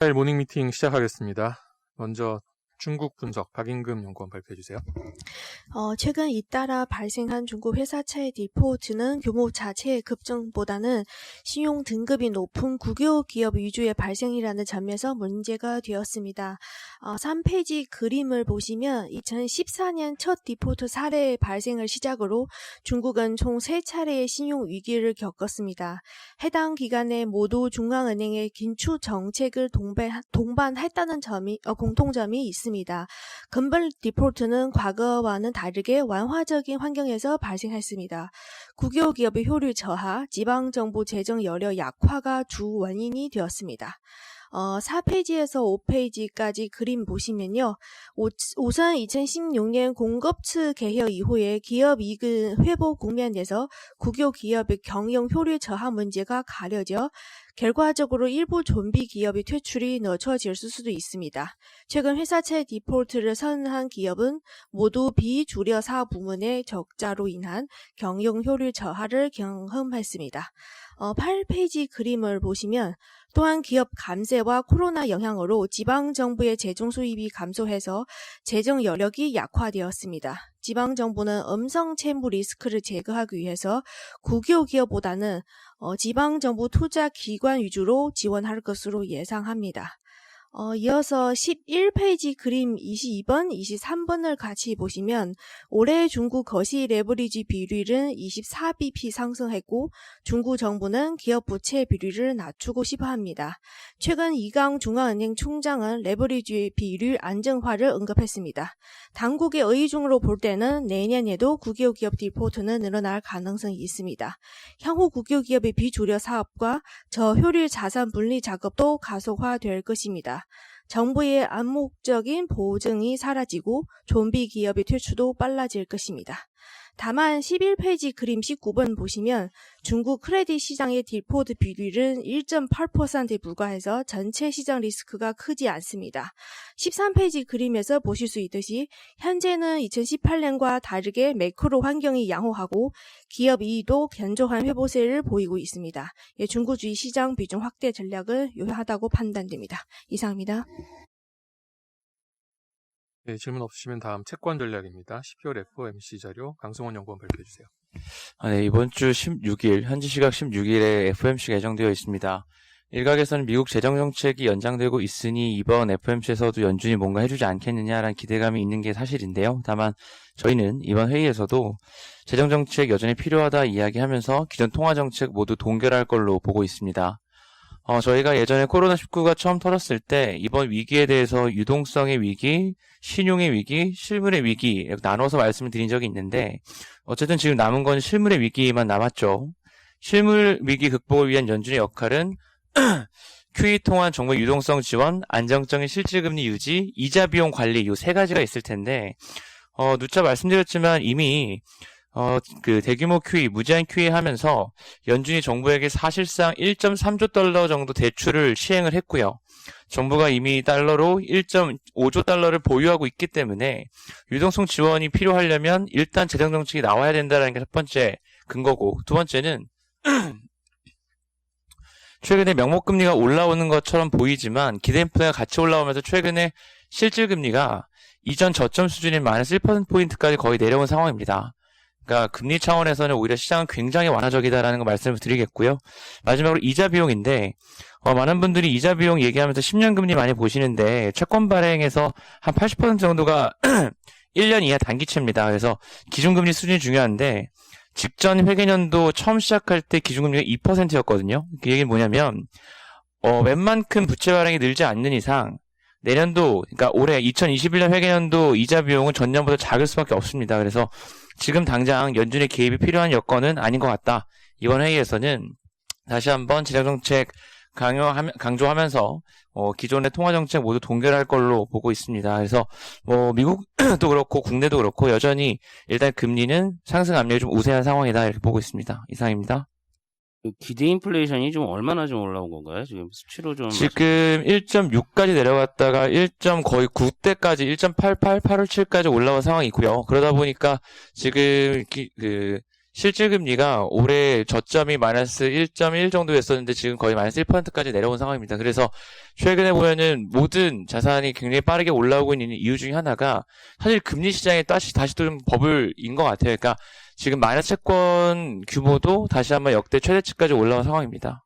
화요일 모닝 미팅 시작하겠습니다. 먼저 중국 분석 박인금 연구원 발표해 주세요. 최근 잇따라 발생한 중국 회사채 디폴트는 규모 자체의 급증보다는 신용 등급이 높은 국有기업 위주의 발생이라는 점에서 문제가 되었습니다. 3페이지 그림을 보시면 2014년 첫 디폴트 사례 발생을 시작으로 중국은 총 3차례의 신용 위기를 겪었습니다. 해당 기간에 모두 중앙은행의 긴축 정책을 동반했다는 공통점이 있습니다. 근본 디폴트는 과거와는 다르게 완화적인 환경에서 발생했습니다. 국有기업의 효율 저하, 지방정부 재정 여력 약화가 주 원인이 되었습니다. 4페이지에서 5페이지까지 그림 보시면요. 우선 2016년 공급처 개혁 이후에 기업 이익 회복 국면에서 국有기업의 경영 효율 저하 문제가 가려져 결과적으로 일부 좀비 기업의 퇴출이 늦춰질 수도 있습니다. 최근 회사채 디폴트를 선언한 기업은 모두 비주력 사업 부문의 적자로 인한 경영 효율 저하를 경험했습니다. 8페이지 그림을 보시면 또한 기업 감세와 코로나 영향으로 지방정부의 재정 수입이 감소해서 재정 여력이 약화되었습니다. 지방정부는 음성 채무 리스크를 제거하기 위해서 국有기업보다는 지방정부 투자기관 위주로 지원할 것으로 예상합니다. 이어서 11페이지 그림 22번, 23번을 같이 보시면 올해 중국 거시 레버리지 비율은 24bp 상승했고 중국 정부는 기업 부채 비율을 낮추고 싶어 합니다. 최근 이강 중앙은행 총장은 레버리지 비율 안정화를 언급했습니다. 당국의 의중으로 볼 때는 내년에도 국有기업 디폴트는 늘어날 가능성이 있습니다. 향후 국有기업의 비주력 사업과 저효율 자산 분리 작업도 가속화될 것입니다. 정부의 암묵적인 보증이 사라지고 좀비 기업의 퇴출도 빨라질 것입니다. 다만 11페이지 그림 19번 보시면 중국 크레딧 시장의 디폴트 비율은 1.8%에 불과해서 전체 시장 리스크가 크지 않습니다. 13페이지 그림에서 보실 수 있듯이 현재는 2018년과 다르게 매크로 환경이 양호하고 기업 이익도 견조한 회복세를 보이고 있습니다. 중국주의 시장 비중 확대 전략을 요하다고 판단됩니다. 이상입니다. 네, 질문 없으시면 다음 채권 전략입니다. 12월 FOMC 자료 강승원 연구원 발표해 주세요. 네, 이번 주 16일, 현지 시각 16일에 FOMC가 예정되어 있습니다. 일각에서는 미국 재정정책이 연장되고 있으니 이번 FOMC에서도 연준이 뭔가 해주지 않겠느냐라는 기대감이 있는 게 사실인데요. 다만 저희는 이번 회의에서도 재정정책 여전히 필요하다 이야기하면서 기존 통화정책 모두 동결할 걸로 보고 있습니다. 저희가 예전에 코로나19가 처음 터졌을 때 이번 위기에 대해서 유동성의 위기, 신용의 위기, 실물의 위기 이렇게 나눠서 말씀을 드린 적이 있는데 어쨌든 지금 남은 건 실물의 위기만 남았죠. 실물 위기 극복을 위한 연준의 역할은 QE 통한 정부 유동성 지원, 안정적인 실질금리 유지, 이자 비용 관리 이 세 가지가 있을 텐데 누차 말씀드렸지만 이미 그 대규모 QE, 무제한 QE 하면서 연준이 정부에게 사실상 1.3조 달러 정도 대출을 시행을 했고요. 정부가 이미 달러로 1.5조 달러를 보유하고 있기 때문에 유동성 지원이 필요하려면 일단 재정정책이 나와야 된다는 게 첫 번째 근거고, 두 번째는 최근에 명목금리가 올라오는 것처럼 보이지만 기대 인플레가 같이 올라오면서 최근에 실질금리가 이전 저점 수준인 마이너스 1%포인트까지 거의 내려온 상황입니다. 그러니까 금리 차원에서는 오히려 시장은 굉장히 완화적이다라는 거 말씀을 드리겠고요. 마지막으로 이자 비용인데 많은 분들이 이자 비용 얘기하면서 10년 금리 많이 보시는데 채권 발행에서 한 80% 정도가 1년 이하 단기채입니다. 그래서 기준금리 수준이 중요한데 직전 회계년도 처음 시작할 때 기준금리가 2%였거든요. 그 얘기는 뭐냐면 웬만큼 부채 발행이 늘지 않는 이상 내년도, 그러니까 올해 2021년 회계년도 이자 비용은 전년보다 작을 수밖에 없습니다. 그래서 지금 당장 연준의 개입이 필요한 여건은 아닌 것 같다. 이번 회의에서는 다시 한번 재정정책 강조하면서 기존의 통화정책 모두 동결할 걸로 보고 있습니다. 그래서 미국도 그렇고 국내도 그렇고 여전히 일단 금리는 상승 압력이 좀 우세한 상황이다 이렇게 보고 있습니다. 이상입니다. 기대 인플레이션이 좀 얼마나 좀 올라온 건가요? 지금 수치로 좀 지금 1.6까지 내려갔다가 1.거의 9대까지 1.88, 857까지 올라온 상황이고요. 그러다 보니까 지금 실질금리가 올해 저점이 마이너스 1.1 정도였었는데 지금 거의 마이너스 1%까지 내려온 상황입니다. 그래서 최근에 보면은 모든 자산이 굉장히 빠르게 올라오고 있는 이유 중에 하나가 사실 금리 시장에 다시 또 좀 버블인 것 같아요. 그러니까 지금 마이너스 채권 규모도 다시 한번 역대 최대치까지 올라온 상황입니다.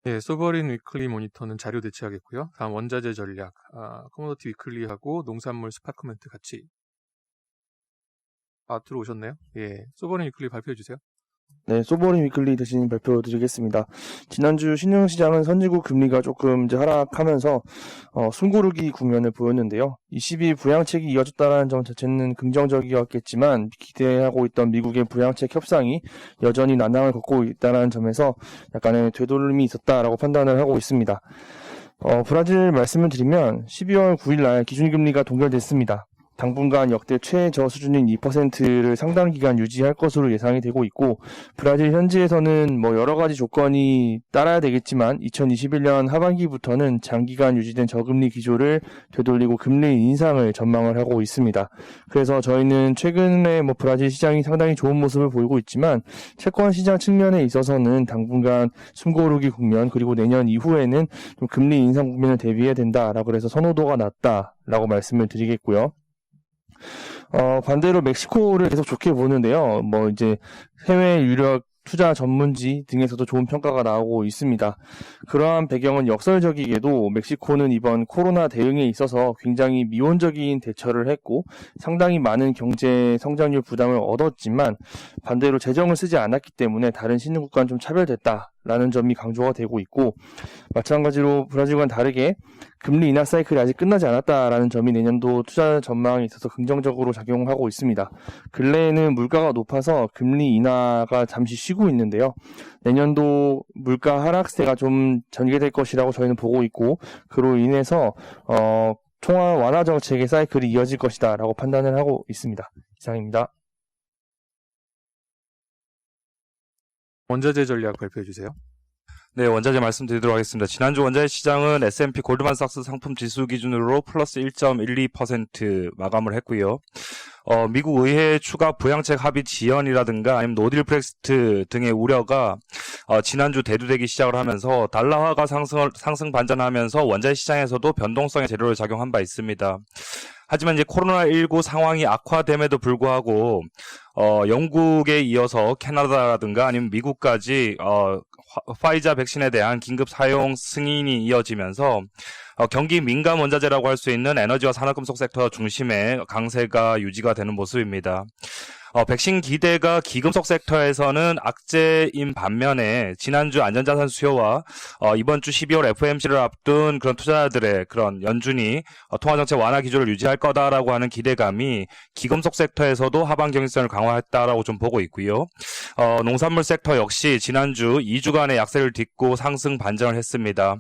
네, 소버린 위클리 모니터는 자료 대체하겠고요. 다음 원자재 전략, 커모더티 위클리하고 농산물 스팟 코멘트 같이 들어오셨네요. 예, 소버린 위클리 발표해 주세요. 네, 소버린 위클리 대신 발표드리겠습니다. 지난주 신흥시장은 선진국 금리가 조금 이제 하락하면서 숨고르기 국면을 보였는데요. 22 부양책이 이어졌다는 점 자체는 긍정적이었겠지만 기대하고 있던 미국의 부양책 협상이 여전히 난항을 겪고 있다는 점에서 약간의 되돌림이 있었다라고 판단을 하고 있습니다. 브라질 말씀을 드리면 12월 9일 날 기준금리가 동결됐습니다. 당분간 역대 최저 수준인 2%를 상당 기간 유지할 것으로 예상이 되고 있고, 브라질 현지에서는 여러 가지 조건이 따라야 되겠지만 2021년 하반기부터는 장기간 유지된 저금리 기조를 되돌리고 금리 인상을 전망을 하고 있습니다. 그래서 저희는 최근에 브라질 시장이 상당히 좋은 모습을 보이고 있지만 채권 시장 측면에 있어서는 당분간 숨고르기 국면, 그리고 내년 이후에는 좀 금리 인상 국면을 대비해야 된다라고 해서 선호도가 낮다라고 말씀을 드리겠고요. 반대로 멕시코를 계속 좋게 보는데요. 이제 해외 유력 투자 전문지 등에서도 좋은 평가가 나오고 있습니다. 그러한 배경은 역설적이게도 멕시코는 이번 코로나 대응에 있어서 굉장히 미온적인 대처를 했고 상당히 많은 경제 성장률 부담을 얻었지만 반대로 재정을 쓰지 않았기 때문에 다른 신흥국과는 좀 차별됐다라는 점이 강조가 되고 있고, 마찬가지로 브라질과는 다르게 금리 인하 사이클이 아직 끝나지 않았다라는 점이 내년도 투자 전망에 있어서 긍정적으로 작용하고 있습니다. 근래에는 물가가 높아서 금리 인하가 잠시 쉬고 있는데요. 내년도 물가 하락세가 좀 전개될 것이라고 저희는 보고 있고, 그로 인해서 통화 완화 정책의 사이클이 이어질 것이다 라고 판단을 하고 있습니다. 이상입니다. 원자재 전략 발표해 주세요. 네, 원자재 말씀드리도록 하겠습니다. 지난주 원자재 시장은 S&P 골드만삭스 상품 지수 기준으로 플러스 1.12% 마감을 했고요. 미국 의회 추가 부양책 합의 지연이라든가 아니면 노딜 브렉시트 등의 우려가 지난주 대두되기 시작을 하면서 달러화가 상승 반전하면서 원자재 시장에서도 변동성의 재료를 작용한 바 있습니다. 하지만 이제 코로나19 상황이 악화됨에도 불구하고 영국에 이어서 캐나다라든가 아니면 미국까지 파이자 백신에 대한 긴급 사용 승인이 이어지면서 경기 민감 원자재라고 할 수 있는 에너지와 산업금속 섹터 중심의 강세가 유지가 되는 모습입니다. 백신 기대가 기금속 섹터에서는 악재인 반면에 지난주 안전자산 수요와 이번 주 12월 FOMC를 앞둔 그런 투자자들의 그런 연준이 통화정책 완화 기조를 유지할 거다라고 하는 기대감이 기금속 섹터에서도 하반 경직성을 강화했다라고 좀 보고 있고요. 농산물 섹터 역시 지난주 2주간의 약세를 딛고 상승 반전을 했습니다.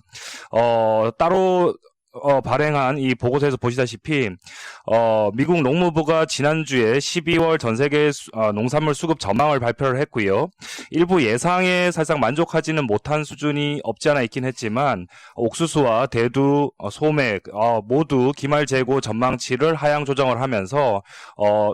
따로 발행한 이 보고서에서 보시다시피 미국 농무부가 지난주에 12월 전 세계 농산물 수급 전망을 발표를 했고요. 일부 예상에 사실상 만족하지는 못한 수준이 없지 않아 있긴 했지만 옥수수와 대두, 소맥 모두 기말 재고 전망치를 하향 조정을 하면서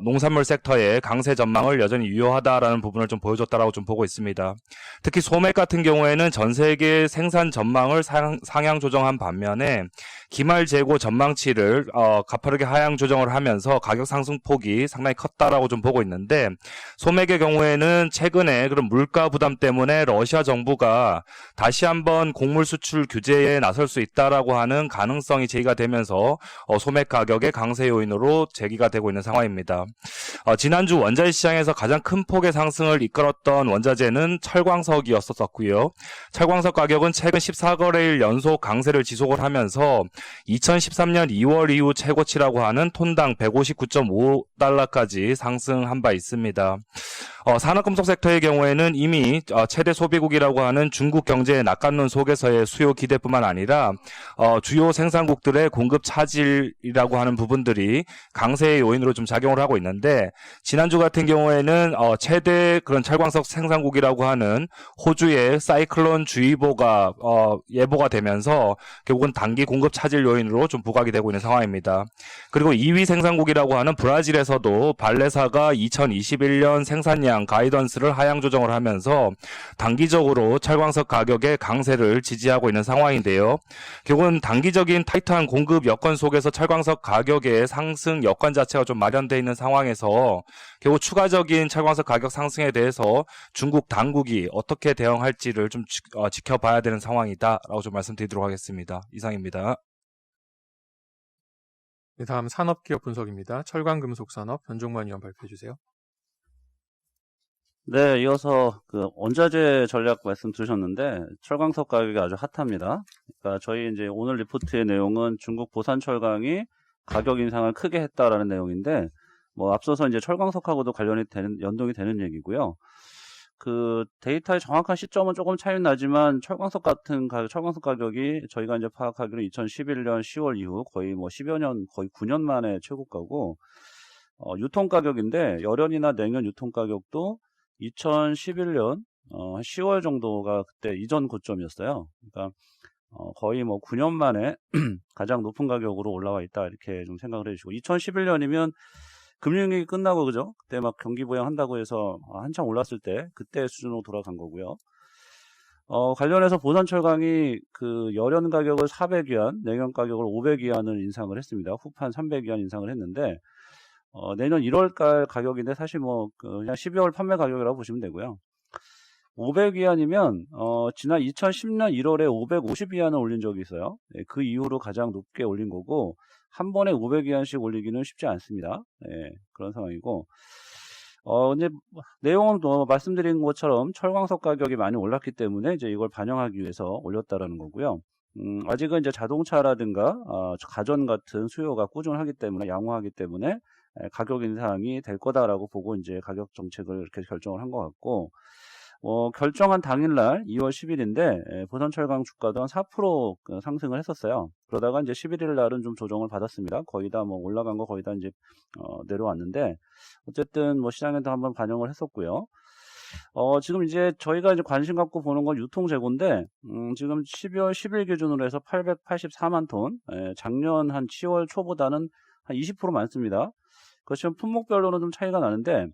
농산물 섹터의 강세 전망을 여전히 유효하다라는 부분을 좀 보여줬다라고 좀 보고 있습니다. 특히 소맥 같은 경우에는 전 세계 생산 전망을 상향 조정한 반면에 기말 재고 전망치를 가파르게 하향 조정을 하면서 가격 상승폭이 상당히 컸다라고 좀 보고 있는데, 소맥의 경우에는 최근에 그런 물가 부담 때문에 러시아 정부가 다시 한번 곡물 수출 규제에 나설 수 있다라고 하는 가능성이 제기가 되면서 소맥 가격의 강세 요인으로 제기가 되고 있는 상황입니다. 지난주 원자재 시장에서 가장 큰 폭의 상승을 이끌었던 원자재는 철광석이었었고요. 철광석 가격은 최근 14거래일 연속 강세를 지속을 하면서 2013년 2월 이후 최고치라고 하는 톤당 159.5달러까지 상승한 바 있습니다. 산업금속 섹터의 경우에는 이미 최대 소비국이라고 하는 중국 경제의 낙관론 속에서의 수요 기대뿐만 아니라 주요 생산국들의 공급 차질이라고 하는 부분들이 강세의 요인으로 좀 작용을 하고 있는데, 지난주 같은 경우에는 최대 그런 철광석 생산국이라고 하는 호주의 사이클론 주의보가 예보가 되면서 결국은 단기 공급 차질 고화질 요인으로 좀 부각이 되고 있는 상황입니다. 그리고 2위 생산국이라고 하는 브라질에서도 발레사가 2021년 생산량 가이던스를 하향 조정을 하면서 단기적으로 철광석 가격의 강세를 지지하고 있는 상황인데요. 결국은 단기적인 타이트한 공급 여건 속에서 철광석 가격의 상승 여건 자체가 좀 마련되어 있는 상황에서 결국 추가적인 철광석 가격 상승에 대해서 중국 당국이 어떻게 대응할지를 좀 지켜봐야 되는 상황이다라고 좀 말씀드리도록 하겠습니다. 이상입니다. 네, 다음 산업기업 분석입니다. 철강금속산업 변종만 위원 발표해 주세요. 네, 이어서 그 원자재 전략 말씀 들으셨는데 철광석 가격이 아주 핫합니다. 그러니까 저희 이제 오늘 리포트의 내용은 중국 보산철강이 가격 인상을 크게 했다라는 내용인데 뭐 앞서서 이제 철광석하고도 관련이 되는 연동이 되는 얘기고요. 그 데이터의 정확한 시점은 조금 차이는 나지만 철광석 같은 철광석 가격이 저희가 이제 파악하기로 2011년 10월 이후 거의 뭐 10여 년, 거의 9년 만에 최고가고 유통 가격인데 열연이나 냉연 유통 가격도 2011년 10월 정도가 그때 이전 고점이었어요. 그러니까 거의 뭐 9년 만에 가장 높은 가격으로 올라와 있다 이렇게 좀 생각을 해주시고 2011년이면 금융위기 끝나고 그죠? 그때 막 경기 부양한다고 해서 한참 올랐을 때 그때 수준으로 돌아간 거고요. 관련해서 보산철강이 그 열연 가격을 400위안, 냉연 가격을 500위안을 인상을 했습니다. 후판 300위안 인상을 했는데 내년 1월달 가격인데 사실 뭐 그냥 12월 판매 가격이라고 보시면 되고요. 500위안이면 지난 2010년 1월에 550위안을 올린 적이 있어요. 네, 그 이후로 가장 높게 올린 거고 한 번에 500위안씩 올리기는 쉽지 않습니다. 네, 그런 상황이고 근데 내용은 또 말씀드린 것처럼 철광석 가격이 많이 올랐기 때문에 이제 이걸 반영하기 위해서 올렸다라는 거고요. 아직은 이제 자동차라든가 가전 같은 수요가 꾸준하기 때문에 양호하기 때문에 가격 인상이 될 거다라고 보고 이제 가격 정책을 이렇게 결정을 한 것 같고 결정한 당일날 2월 10일인데 보산철강 주가도 한 4% 상승을 했었어요. 그러다가 이제 11일 날은 좀 조정을 받았습니다. 거의 다 뭐 올라간 거 거의 다 이제 내려왔는데 어쨌든 뭐 시장에도 한번 반영을 했었고요. 지금 이제 저희가 이제 관심 갖고 보는 건 유통 재고인데 지금 12월 10일 기준으로 해서 884만 톤, 작년 한 10월 초보다는 한 20% 많습니다. 그렇지만 품목별로는 좀 차이가 나는데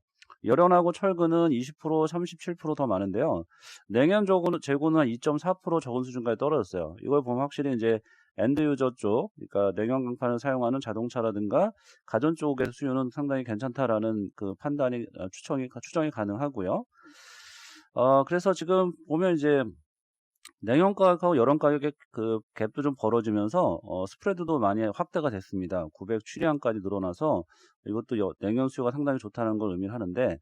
열연하고 철근은 20%, 37% 더 많은데요. 냉연 재고는 한 2.4% 적은 수준까지 떨어졌어요. 이걸 보면 확실히 이제 엔드 유저 쪽, 그러니까 냉연 강판을 사용하는 자동차라든가 가전 쪽의 수요는 상당히 괜찮다라는 그 판단이 추정이 가능하고요. 그래서 지금 보면 이제 냉연 가격하고 열연 가격의 그 갭도 좀 벌어지면서 스프레드도 많이 확대가 됐습니다. 907위안까지 늘어나서 이것도 냉연 수요가 상당히 좋다는 걸 의미를 하는데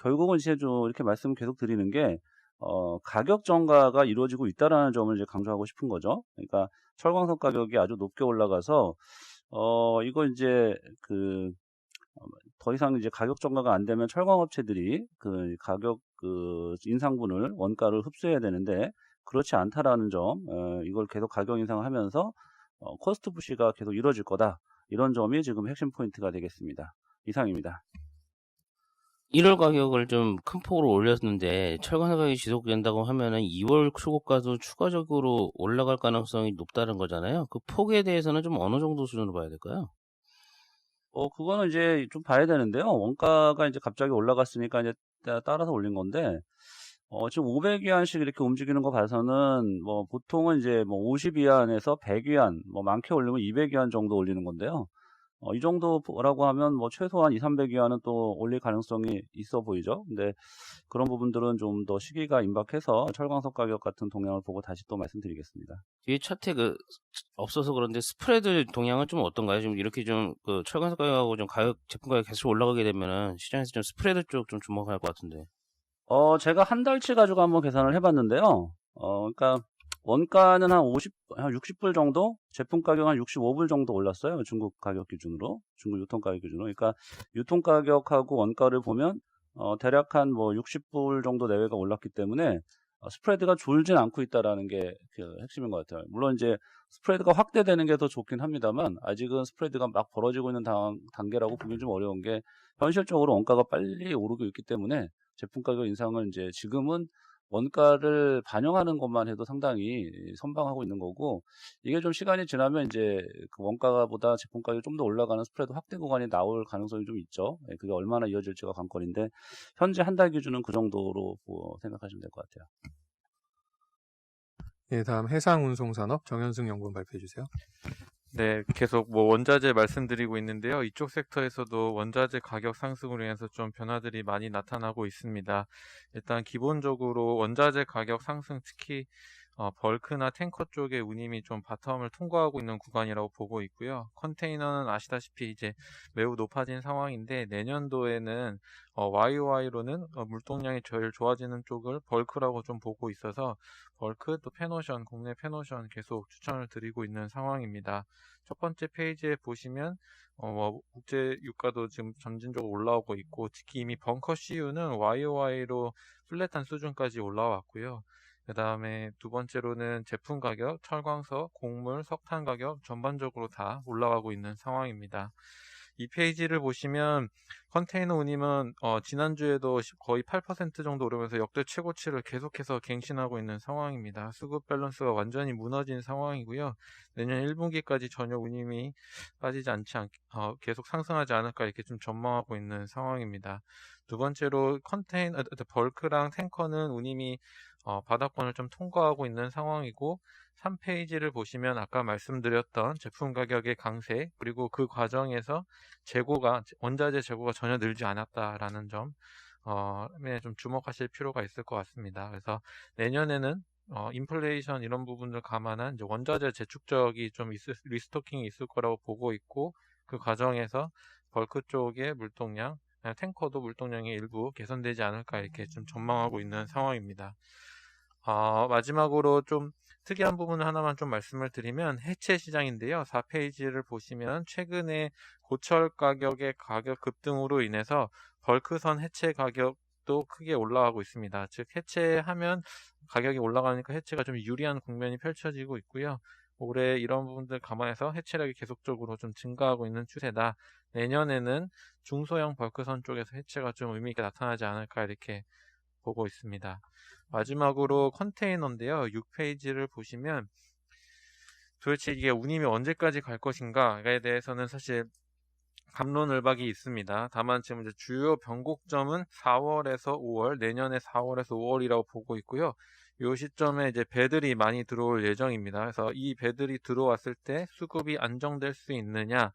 결국은 이제 좀 이렇게 말씀을 계속 드리는 게 가격 정가가 이루어지고 있다라는 점을 이제 강조하고 싶은 거죠. 그러니까 철광석 가격이 아주 높게 올라가서 이거 이제 더 이상 이제 가격 정가가 안 되면 철광업체들이 그 가격 인상분을 원가를 흡수해야 되는데 그렇지 않다라는 점, 이걸 계속 가격 인상을 하면서 코스트 푸시가 계속 이루어질 거다. 이런 점이 지금 핵심 포인트가 되겠습니다. 이상입니다. 1월 가격을 좀 큰 폭으로 올렸는데 철강 가격이 지속된다고 하면은 2월 초고가도 추가적으로 올라갈 가능성이 높다는 거잖아요. 그 폭에 대해서는 좀 어느 정도 수준으로 봐야 될까요? 그거는 이제 좀 봐야 되는데요. 원가가 이제 갑자기 올라갔으니까 이제 따라서 올린 건데, 지금 500위안씩 이렇게 움직이는 거 봐서는, 뭐, 보통은 이제 뭐 50위안에서 100위안, 뭐 많게 올리면 200위안 정도 올리는 건데요. 이 정도라고 하면 뭐 최소한 200~300위안은 또 올릴 가능성이 있어 보이죠. 근데 그런 부분들은 좀 더 시기가 임박해서 철광석 가격 같은 동향을 보고 다시 또 말씀드리겠습니다. 뒤에 차트 없어서 그런데 스프레드 동향은 좀 어떤가요? 지금 이렇게 좀 철광석 가격하고 좀 제품 가격 계속 올라가게 되면은 시장에서 좀 스프레드 쪽 좀 주목할 것 같은데. 제가 한 달치 가지고 한번 계산을 해봤는데요. 그러니까 원가는 한 60불 정도, 제품 가격 한 65불 정도 올랐어요. 중국 가격 기준으로, 중국 유통 가격 기준으로. 그러니까 유통 가격하고 원가를 보면 대략 한 뭐 60불 정도 내외가 올랐기 때문에 스프레드가 줄진 않고 있다라는 게 그 핵심인 것 같아요. 물론 이제 스프레드가 확대되는 게 더 좋긴 합니다만 아직은 스프레드가 막 벌어지고 있는 단계라고 보기 좀 어려운 게 현실적으로 원가가 빨리 오르고 있기 때문에 제품 가격 인상을 이제 지금은 원가를 반영하는 것만 해도 상당히 선방하고 있는 거고, 이게 좀 시간이 지나면 이제 그 원가보다 제품 가격이 좀 더 올라가는 스프레드 확대 구간이 나올 가능성이 좀 있죠. 예, 그게 얼마나 이어질지가 관건인데, 현재 한 달 기준은 그 정도로 생각하시면 될 것 같아요. 예, 다음 해상운송산업 정현승 연구원 발표해 주세요. 네, 계속 원자재 말씀드리고 있는데요. 이쪽 섹터에서도 원자재 가격 상승으로 인해서 좀 변화들이 많이 나타나고 있습니다. 일단 기본적으로 원자재 가격 상승, 특히 벌크나 탱커 쪽의 운임이 좀 바텀을 통과하고 있는 구간이라고 보고 있고요. 컨테이너는 아시다시피 이제 매우 높아진 상황인데, 내년도에는 YOY로는 물동량이 제일 좋아지는 쪽을 벌크라고 좀 보고 있어서 벌크 또 페노션, 국내 페노션 계속 추천을 드리고 있는 상황입니다. 첫 번째 페이지에 보시면 국제 유가도 지금 점진적으로 올라오고 있고, 특히 이미 벙커 CU는 YOY로 플랫한 수준까지 올라왔고요. 그 다음에 두 번째로는 제품 가격, 철광석, 곡물, 석탄 가격 전반적으로 다 올라가고 있는 상황입니다. 이 페이지를 보시면 컨테이너 운임은 지난주에도 거의 8% 정도 오르면서 역대 최고치를 계속해서 갱신하고 있는 상황입니다. 수급 밸런스가 완전히 무너진 상황이고요. 내년 1분기까지 전혀 운임이 빠지지 계속 상승하지 않을까 이렇게 좀 전망하고 있는 상황입니다. 두 번째로 벌크랑 탱커는 운임이 바닥권을 좀 통과하고 있는 상황이고, 3페이지를 보시면 아까 말씀드렸던 제품 가격의 강세, 그리고 그 과정에서 원자재 재고가 전혀 늘지 않았다라는 점에 좀 주목하실 필요가 있을 것 같습니다. 그래서 내년에는 인플레이션 이런 부분을 감안한 이제 원자재 재축적이 좀 리스토킹이 있을 거라고 보고 있고, 그 과정에서 벌크 쪽의 물동량, 탱커도 물동량이 일부 개선되지 않을까 이렇게 좀 전망하고 있는 상황입니다. 마지막으로 좀 특이한 부분을 하나만 좀 말씀을 드리면 해체 시장인데요. 4페이지를 보시면 최근에 고철 가격의 가격 급등으로 인해서 벌크선 해체 가격도 크게 올라가고 있습니다. 즉 해체하면 가격이 올라가니까 해체가 좀 유리한 국면이 펼쳐지고 있고요. 올해 이런 부분들 감안해서 해체력이 계속적으로 좀 증가하고 있는 추세다. 내년에는 중소형 벌크선 쪽에서 해체가 좀 의미 있게 나타나지 않을까 이렇게 보고 있습니다. 마지막으로 컨테이너인데요. 6페이지를 보시면 도대체 이게 운임이 언제까지 갈 것인가에 대해서는 사실 갑론을박이 있습니다. 다만 지금 이제 주요 변곡점은 4월에서 5월, 내년에 4월에서 5월이라고 보고 있고요. 이 시점에 이제 배들이 많이 들어올 예정입니다. 그래서 이 배들이 들어왔을 때 수급이 안정될 수 있느냐가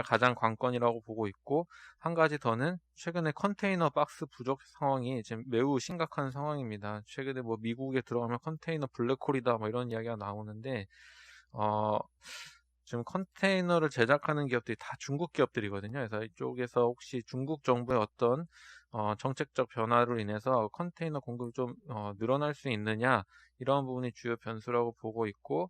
가장 관건이라고 보고 있고, 한 가지 더는 최근에 컨테이너 박스 부족 상황이 지금 매우 심각한 상황입니다. 최근에 미국에 들어가면 컨테이너 블랙홀이다 이런 이야기가 나오는데, 지금 컨테이너를 제작하는 기업들이 다 중국 기업들이거든요. 그래서 이쪽에서 혹시 중국 정부의 어떤 정책적 변화로 인해서 컨테이너 공급이 좀 늘어날 수 있느냐, 이런 부분이 주요 변수라고 보고 있고,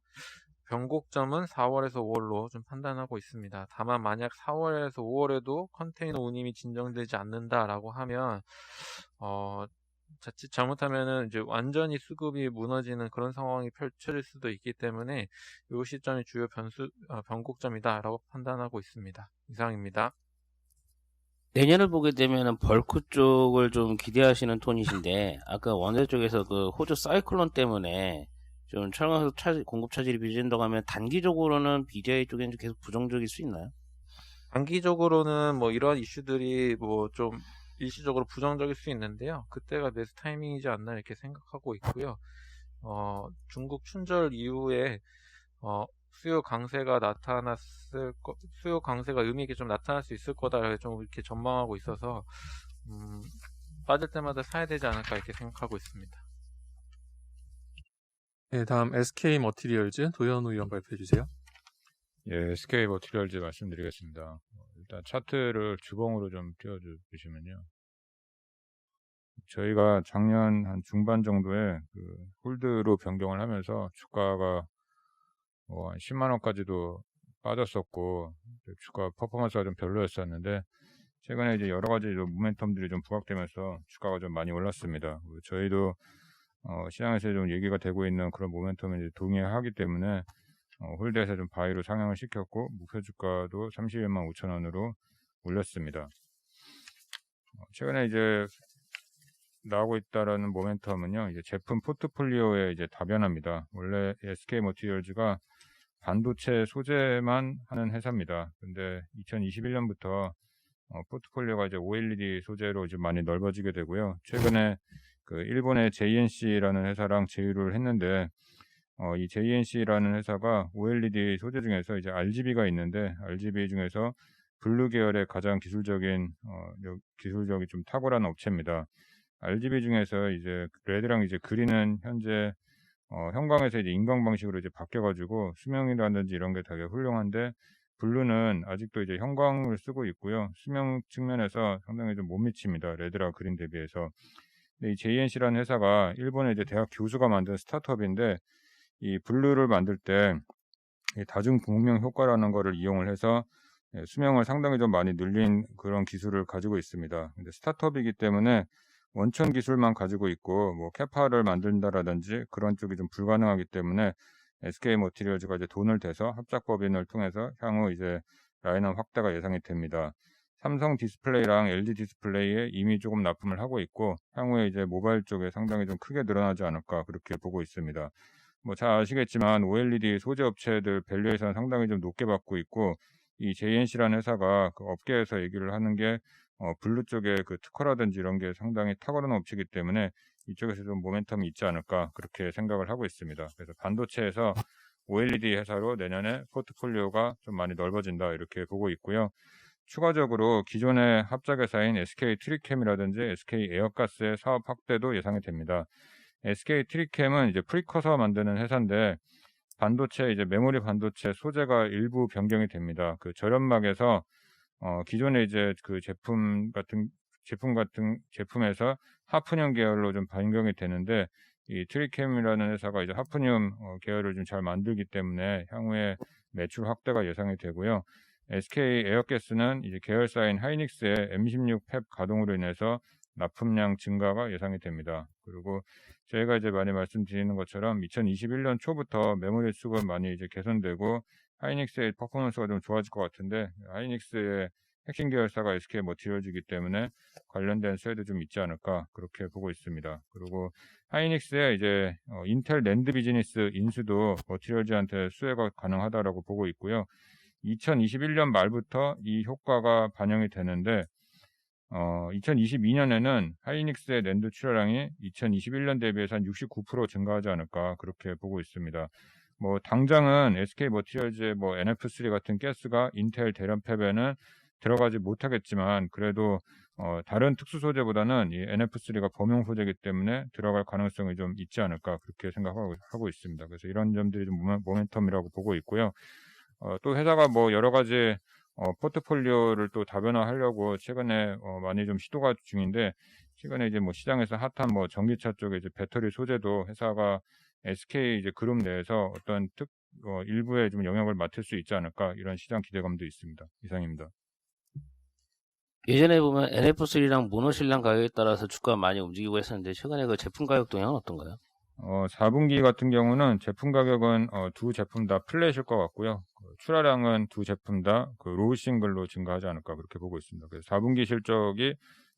변곡점은 4월에서 5월로 좀 판단하고 있습니다. 다만 만약 4월에서 5월에도 컨테이너 운임이 진정되지 않는다라고 하면 자칫 잘못하면은 이제 완전히 수급이 무너지는 그런 상황이 펼쳐질 수도 있기 때문에 이 시점이 주요 변곡점이다라고 판단하고 있습니다. 이상입니다. 내년을 보게 되면은 벌크 쪽을 좀 기대하시는 톤이신데, 아까 원자재 쪽에서 그 호주 사이클론 때문에 좀 철강석 공급 차질이 빚어진다고 하면 단기적으로는 BDI 쪽에는 좀 계속 부정적일 수 있나요? 단기적으로는 이러한 이슈들이 좀 일시적으로 부정적일 수 있는데요. 그때가 매수 타이밍이지 않나 이렇게 생각하고 있고요. 중국 춘절 이후에 수요 강세가 의미 있게 좀 나타날 수 있을 거다 좀 이렇게 전망하고 있어서 빠질 때마다 사야 되지 않을까 이렇게 생각하고 있습니다. 네, 다음 SK 머티리얼즈 도현우 의원 발표해 주세요. 예, SK 머티리얼즈 말씀드리겠습니다. 일단 차트를 주봉으로 좀 띄워주시면요. 저희가 작년 한 중반 정도에 홀드로 변경을 하면서 주가가 한 10만 원까지도 빠졌었고, 주가 퍼포먼스가 좀 별로였었는데, 최근에 이제 여러 가지 모멘텀들이 좀 부각되면서 주가가 좀 많이 올랐습니다. 저희도 시장에서 좀 얘기가 되고 있는 그런 모멘텀에 이제 동의하기 때문에 홀드에서 좀 바이로 상향을 시켰고, 목표 주가도 31만 5천 원으로 올렸습니다. 최근에 이제 나오고 있다라는 모멘텀은요, 이제 제품 포트폴리오에 이제 다변화입니다. 원래 SK 머티리얼즈가 반도체 소재만 하는 회사입니다. 근데 2021년부터 포트폴리오가 이제 OLED 소재로 이제 많이 넓어지게 되고요. 최근에 그 일본의 JNC라는 회사랑 제휴를 했는데, 이 JNC라는 회사가 OLED 소재 중에서 이제 RGB가 있는데, RGB 중에서 블루 계열의 가장 기술적인 좀 탁월한 업체입니다. RGB 중에서 이제 레드랑 이제 그린은 현재 형광에서 이제 인광 방식으로 이제 바뀌어가지고 수명이라든지 이런 게 되게 훌륭한데, 블루는 아직도 이제 형광을 쓰고 있고요. 수명 측면에서 상당히 좀 못 미칩니다. 레드랑 그린 대비해서. 근데 이 JNC라는 회사가 일본의 이제 대학 교수가 만든 스타트업인데, 이 블루를 만들 때 다중 공명 효과라는 거를 이용을 해서 수명을 상당히 좀 많이 늘린 그런 기술을 가지고 있습니다. 근데 스타트업이기 때문에 원천 기술만 가지고 있고 뭐 캐파를 만든다라든지 그런 쪽이 좀 불가능하기 때문에 SK 머티리얼즈가 이제 돈을 대서 합작법인을 통해서 향후 이제 라인업 확대가 예상이 됩니다. 삼성 디스플레이랑 LG 디스플레이에 이미 조금 납품을 하고 있고 향후에 이제 모바일 쪽에 상당히 좀 크게 늘어나지 않을까 그렇게 보고 있습니다. 뭐 잘 아시겠지만 OLED 소재 업체들 밸류에이션 상당히 좀 높게 받고 있고, 이 JNC라는 회사가 그 업계에서 얘기를 하는 게 블루 쪽에 그 특허라든지 이런 게 상당히 탁월한 업체이기 때문에 이쪽에서 좀 모멘텀이 있지 않을까 그렇게 생각을 하고 있습니다. 그래서 반도체에서 OLED 회사로 내년에 포트폴리오가 좀 많이 넓어진다 이렇게 보고 있고요. 추가적으로 기존의 합작 회사인 SK 트리캠이라든지 SK 에어가스의 사업 확대도 예상이 됩니다. SK 트리캠은 이제 프리커서 만드는 회사인데, 반도체 이제 메모리 반도체 소재가 일부 변경이 됩니다. 그 절연막에서 기존에 이제 그 제품에서 하프늄 계열로 좀 변경이 되는데, 이 트리캠이라는 회사가 이제 하프늄 계열을 좀 잘 만들기 때문에 향후에 매출 확대가 예상이 되고요. SK 에어가스는 이제 계열사인 하이닉스의 M16 팹 가동으로 인해서 납품량 증가가 예상이 됩니다. 그리고 저희가 이제 많이 말씀드리는 것처럼 2021년 초부터 메모리 수급 많이 이제 개선되고 하이닉스의 퍼포먼스가 좀 좋아질 것 같은데, 하이닉스의 핵심 계열사가 SK 머티리얼즈이기 때문에 관련된 수혜도 좀 있지 않을까 그렇게 보고 있습니다. 그리고 하이닉스의 이제 인텔 랜드 비즈니스 인수도 머티리얼즈한테 수혜가 가능하다라고 보고 있고요. 2021년 말부터 이 효과가 반영이 되는데, 2022년에는 하이닉스의 랜드 출하량이 2021년 대비해서 한 69% 증가하지 않을까 그렇게 보고 있습니다. 뭐 당장은 SK 머티리얼즈의 뭐 NF3 같은 가스가 인텔 대련 팹에는 들어가지 못하겠지만, 그래도 다른 특수 소재보다는 이 NF3가 범용 소재이기 때문에 들어갈 가능성이 좀 있지 않을까 그렇게 생각하고 있습니다. 그래서 이런 점들이 좀 모멘텀이라고 보고 있고요. 또 회사가 뭐 여러 가지 포트폴리오를 또 다변화하려고 최근에 많이 좀 시도가 중인데, 최근에 이제 뭐 시장에서 핫한 뭐 전기차 쪽에 이제 배터리 소재도 회사가 SK 이제 그룹 내에서 어떤 일부에 좀 영역을 맡을 수 있지 않을까 이런 시장 기대감도 있습니다. 이상입니다. 예전에 보면 NF3랑 모노실랑 가격에 따라서 주가가 많이 움직이고 했었는데, 최근에 그 제품 가격 동향은 어떤가요? 4분기 같은 경우는 제품 가격은 두 제품 다 플랫일 것 같고요. 출하량은 두 제품 다 그 로우 싱글로 증가하지 않을까 그렇게 보고 있습니다. 그래서 4분기 실적이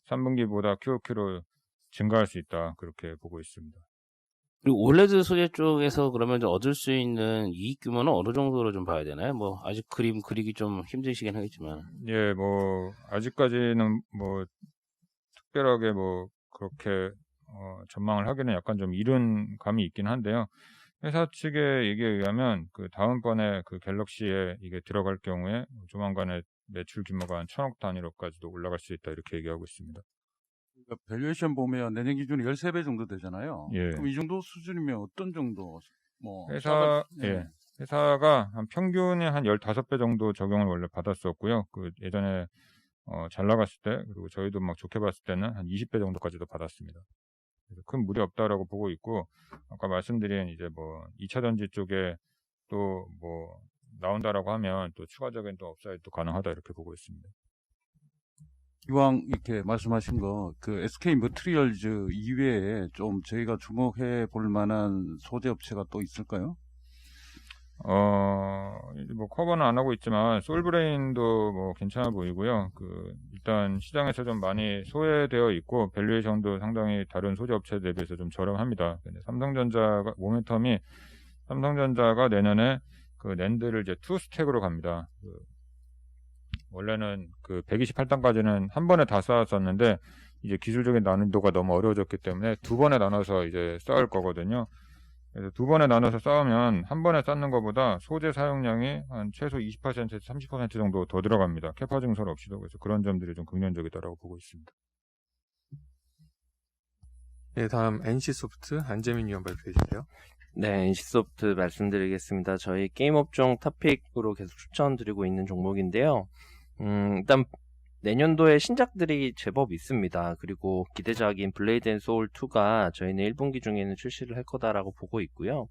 3분기보다 QOQ로 증가할 수 있다 그렇게 보고 있습니다. 그리고 올레드 소재 쪽에서 그러면 얻을 수 있는 이익 규모는 어느 정도로 좀 봐야 되나요? 뭐 아직 그림 그리기 좀 힘드시긴 하겠지만. 예, 뭐 아직까지는 뭐 특별하게 뭐 그렇게 전망을 하기는 약간 좀 이른 감이 있긴 한데요. 회사 측의 얘기에 의하면 그 다음번에 그 갤럭시에 이게 들어갈 경우에 조만간에 매출 규모가 한 1,000억 단위로까지도 올라갈 수 있다 이렇게 얘기하고 있습니다. 그러니까 밸류에이션 보면 내년 기준이 13배 정도 되잖아요. 예. 그럼 이 정도 수준이면 어떤 정도 뭐 회사가 한 평균에 한 15배 정도 적용을 원래 받았었고요. 그 예전에 잘 나갔을 때, 그리고 저희도 막 좋게 봤을 때는 한 20배 정도까지도 받았습니다. 그래서 큰 무리 없다라고 보고 있고, 아까 말씀드린 이제 뭐 2차 전지 쪽에 또 뭐 나온다라고 하면 또 추가적인 또 업사이드도 가능하다 이렇게 보고 있습니다. 이왕 이렇게 말씀하신 거 그 SK 머티리얼즈 이외에 좀 저희가 주목해 볼 만한 소재 업체가 또 있을까요? 이제 뭐 커버는 안 하고 있지만 솔브레인도 뭐 괜찮아 보이고요. 일단 시장에서 좀 많이 소외되어 있고 밸류에이션도 상당히 다른 소재 업체 대비해서 좀 저렴합니다. 근데 삼성전자가 내년에 낸드를 이제 2스택으로 갑니다. 원래는 128단까지는 한 번에 다 쌓았었는데 이제 기술적인 난이도가 너무 어려워졌기 때문에 두 번에 나눠서 이제 쌓을 거거든요. 그래서 두 번에 나눠서 쌓으면 한 번에 쌓는 것보다 소재 사용량이 한 최소 20%에서 30% 정도 더 들어갑니다. 캐파 증설 없이도. 그래서 그런 점들이 좀 긍정적이다라고 보고 있습니다. 네, 다음 NC소프트 안재민 위원 발표해 주세요. 네, NC소프트 말씀드리겠습니다. 저희 게임 업종 토픽으로 계속 추천드리고 있는 종목인데요. 일단 내년도에 신작들이 제법 있습니다. 그리고 기대작인 블레이드 앤 소울 2가 저희는 1분기 중에는 출시를 할 거다라고 보고 있고요.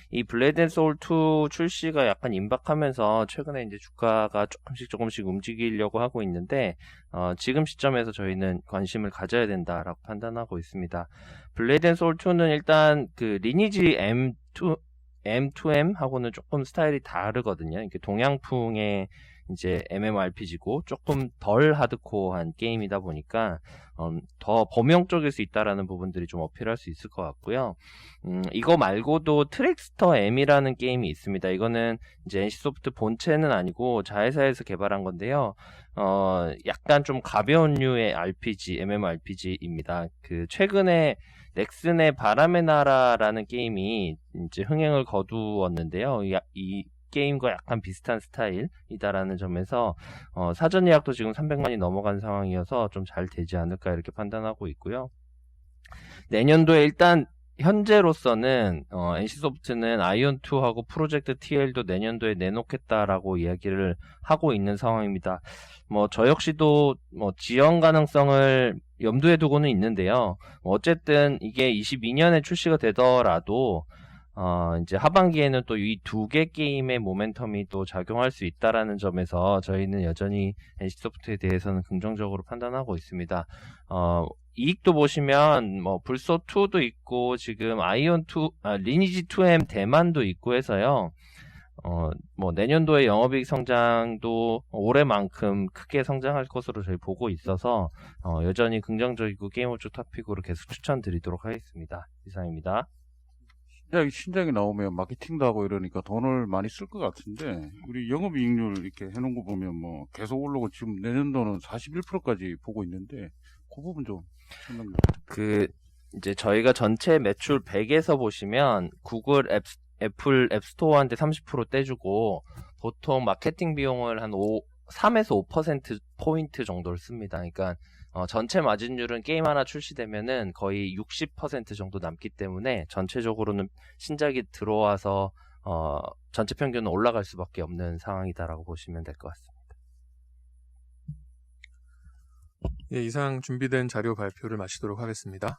이 블레이드 앤 소울 2 출시가 약간 임박하면서 최근에 이제 주가가 조금씩 움직이려고 하고 있는데 지금 시점에서 저희는 관심을 가져야 된다라고 판단하고 있습니다. 블레이드 앤 소울 2는 일단 리니지 M2M 하고는 조금 스타일이 다르거든요. 이게 동양풍의 이제 MMORPG고 조금 덜 하드코어한 게임이다 보니까 더 범용적일 수 있다라는 부분들이 좀 어필할 수 있을 것 같고요. 이거 말고도 트랙스터 M이라는 게임이 있습니다. 이거는 이제 NC소프트 본체는 아니고 자회사에서 개발한 건데요. 약간 좀 가벼운 류의 RPG, MMORPG입니다. 최근에 넥슨의 바람의 나라라는 게임이 이제 흥행을 거두었는데요. 이 게임과 약간 비슷한 스타일이다라는 점에서 사전 예약도 지금 300만이 넘어간 상황이어서 좀 잘 되지 않을까 이렇게 판단하고 있고요. 내년도에 일단 현재로서는 NC소프트는 아이온2하고 프로젝트 TL도 내년도에 내놓겠다라고 이야기를 하고 있는 상황입니다. 저 역시도 지연 가능성을 염두에 두고는 있는데요. 어쨌든 이게 22년에 출시가 되더라도 이제 하반기에는 또 이 두 개 게임의 모멘텀이 또 작용할 수 있다라는 점에서 저희는 여전히 NC소프트에 대해서는 긍정적으로 판단하고 있습니다. 이익도 보시면 불소2도 있고 지금 리니지 2M 대만도 있고 해서요. 내년도에 영업이익 성장도 올해만큼 크게 성장할 것으로 저희 보고 있어서 여전히 긍정적이고 게임 업종 토픽으로 계속 추천드리도록 하겠습니다. 이상입니다. 신작이 나오면 마케팅도 하고 이러니까 돈을 많이 쓸 것 같은데 우리 영업이익률 이렇게 해놓은 거 보면 계속 올라오고 지금 내년도는 41%까지 보고 있는데 그 부분 좀 설명. 이제 저희가 전체 매출 100에서 보시면 구글 애플 앱스토어한테 30% 떼주고 보통 마케팅 비용을 한 3에서 5%포인트 정도를 씁니다. 그러니까 전체 마진율은 게임 하나 출시되면은 거의 60% 정도 남기 때문에 전체적으로는 신작이 들어와서 전체 평균은 올라갈 수밖에 없는 상황이다라고 보시면 될 것 같습니다. 예, 이상 준비된 자료 발표를 마치도록 하겠습니다.